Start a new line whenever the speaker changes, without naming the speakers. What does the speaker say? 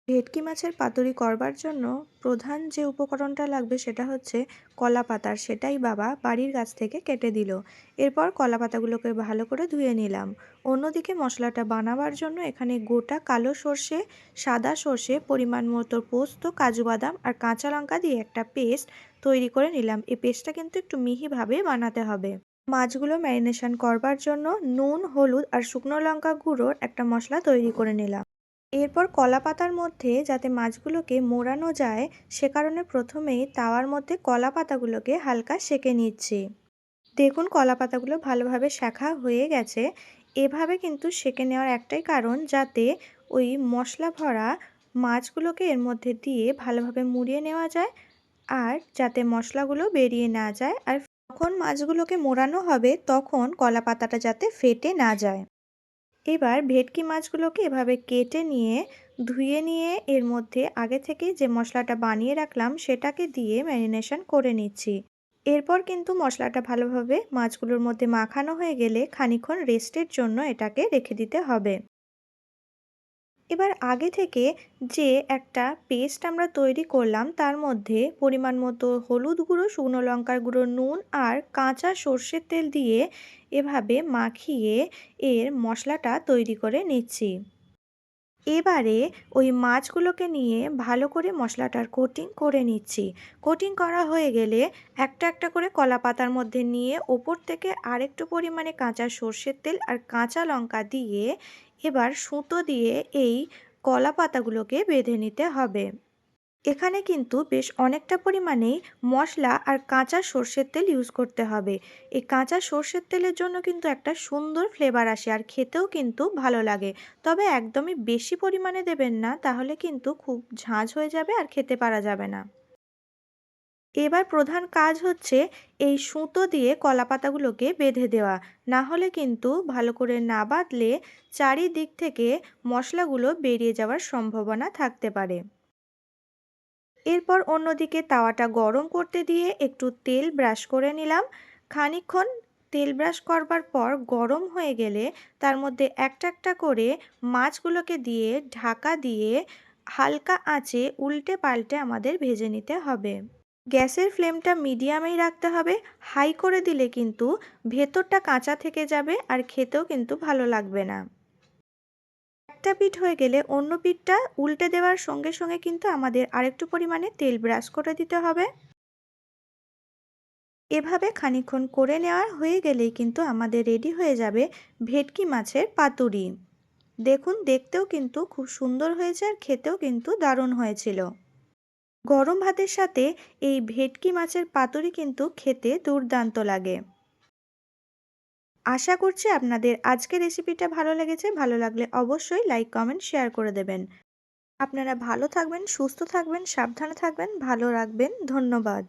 ভেটকি মাছের পাতুরি করবার জন্য প্রধান যে উপকরণটা লাগবে সেটা হচ্ছে কলা পাতা। আর সেটাই বাবা বাড়ির গাছ থেকে কেটে দিল। এরপর কলা পাতাগুলোকে ভালো করে ধুয়ে নিলাম। অন্যদিকে মশলাটা বানাবার জন্য এখানে গোটা কালো সর্ষে, সাদা সর্ষে, পরিমাণ মতো পোস্ত, কাজু বাদাম আর কাঁচা লঙ্কা দিয়ে একটা পেস্ট তৈরি করে নিলাম। এই পেস্টটা কিন্তু একটু মিহিভাবে বানাতে হবে। মাছগুলো ম্যারিনেশন করবার জন্য নুন, হলুদ আর শুকনো লঙ্কা গুঁড়োর একটা মশলা তৈরি করে নিলাম। এরপর কলা পাতার মধ্যে যাতে মাছগুলোকে মোড়ানো যায় সে কারণে প্রথমেই তাওয়ার মধ্যে কলা পাতাগুলোকে হালকা সেঁকে নিচ্ছি। দেখুন কলা পাতাগুলো ভালোভাবে সেঁকা হয়ে গেছে। এভাবে কিন্তু সেঁকে নেওয়ার একটাই কারণ যাতে ওই মশলা ভরা মাছগুলোকে এর মধ্যে দিয়ে ভালোভাবে মুড়িয়ে নেওয়া যায়, আর যাতে মশলাগুলো বেরিয়ে না যায়, আর যখন মাছগুলোকে মোড়ানো হবে তখন কলা পাতাটা যাতে ফেটে না যায়। এবার ভেটকি মাছগুলোকে এভাবে কেটে নিয়ে ধুয়ে নিয়ে এর মধ্যে আগে থেকে যে মশলাটা বানিয়ে রাখলাম সেটাকে দিয়ে ম্যারিনেশন করে নিচ্ছি। এরপর কিন্তু মশলাটা ভালোভাবে মাছগুলোর মধ্যে মাখানো হয়ে গেলে খানিকক্ষণ রেস্টের জন্য এটাকে রেখে দিতে হবে। এবার আগে থেকে যে একটা পেস্ট আমরা তৈরি করলাম তার মধ্যে পরিমাণ মতো হলুদ গুঁড়ো, শুকনো লঙ্কার গুঁড়ো, নুন আর কাঁচা সর্ষের তেল দিয়ে এভাবে মাখিয়ে এর মশলাটা তৈরি করে নিচ্ছি। এবারে ওই মাছগুলোকে নিয়ে ভালো করে মশলাটার কোটিং করে নিচ্ছি। কোটিং করা হয়ে গেলে একটা একটা করে কলা পাতার মধ্যে নিয়ে ওপর থেকে আরেকটু পরিমাণে কাঁচা সর্ষের তেল আর কাঁচা লঙ্কা দিয়ে এবার সুতো দিয়ে এই কলা পাতাগুলোকে বেঁধে নিতে হবে। এখানে কিন্তু বেশ অনেকটা পরিমাণেই মশলা আর কাঁচা সর্ষের তেল ইউজ করতে হবে। এই কাঁচা সর্ষের তেলের জন্য কিন্তু একটা সুন্দর ফ্লেভার আসে আর খেতেও কিন্তু ভালো লাগে। তবে একদমই বেশি পরিমাণে দেবেন না, তাহলে কিন্তু খুব ঝাঁঝ হয়ে যাবে আর খেতে পারা যাবে না। এবার প্রধান কাজ হচ্ছে এই সুতো দিয়ে কলা পাতাগুলোকে বেঁধে দেওয়া। না হলে কিন্তু ভালো করে না বাঁধলে চারিদিক থেকে মশলাগুলো বেরিয়ে যাওয়ার সম্ভাবনা থাকতে পারে। এরপর অন্যদিকে তাওয়াটা গরম করতে দিয়ে একটু তেল ব্রাশ করে নিলাম। খানিকক্ষণ তেল ব্রাশ করবার পর গরম হয়ে গেলে তার মধ্যে একটা একটা করে মাছগুলোকে দিয়ে ঢাকা দিয়ে হালকা আঁচে উল্টে পাল্টে আমাদের ভেজে নিতে হবে। গ্যাসের ফ্লেমটা মিডিয়ামেই রাখতে হবে। হাই করে দিলে কিন্তু ভেতরটা কাঁচা থেকে যাবে আর খেতেও কিন্তু ভালো লাগবে না। একটা পিঠ হয়ে গেলে অন্য পিঠটা উল্টে দেওয়ার সঙ্গে সঙ্গে কিন্তু আমাদের আরেকটু পরিমাণে তেল ব্রাশ করে দিতে হবে। এভাবে খানিকক্ষণ করে নেওয়া হয়ে গেলেই কিন্তু আমাদের রেডি হয়ে যাবে ভেটকি মাছের পাতুরি। দেখুন দেখতেও কিন্তু খুব সুন্দর হয়েছে আর খেতেও কিন্তু দারুণ হয়েছিল। গরম ভাতের সাথে এই ভেটকি মাছের পাতুরি কিন্তু খেতে দুর্দান্ত লাগে। আশা করছি আপনাদের আজকের রেসিপিটা ভালো লেগেছে। ভালো লাগলে অবশ্যই লাইক, কমেন্ট, শেয়ার করে দেবেন। আপনারা ভালো থাকবেন, সুস্থ থাকবেন, সাবধানে থাকবেন, ভালো রাখবেন। ধন্যবাদ।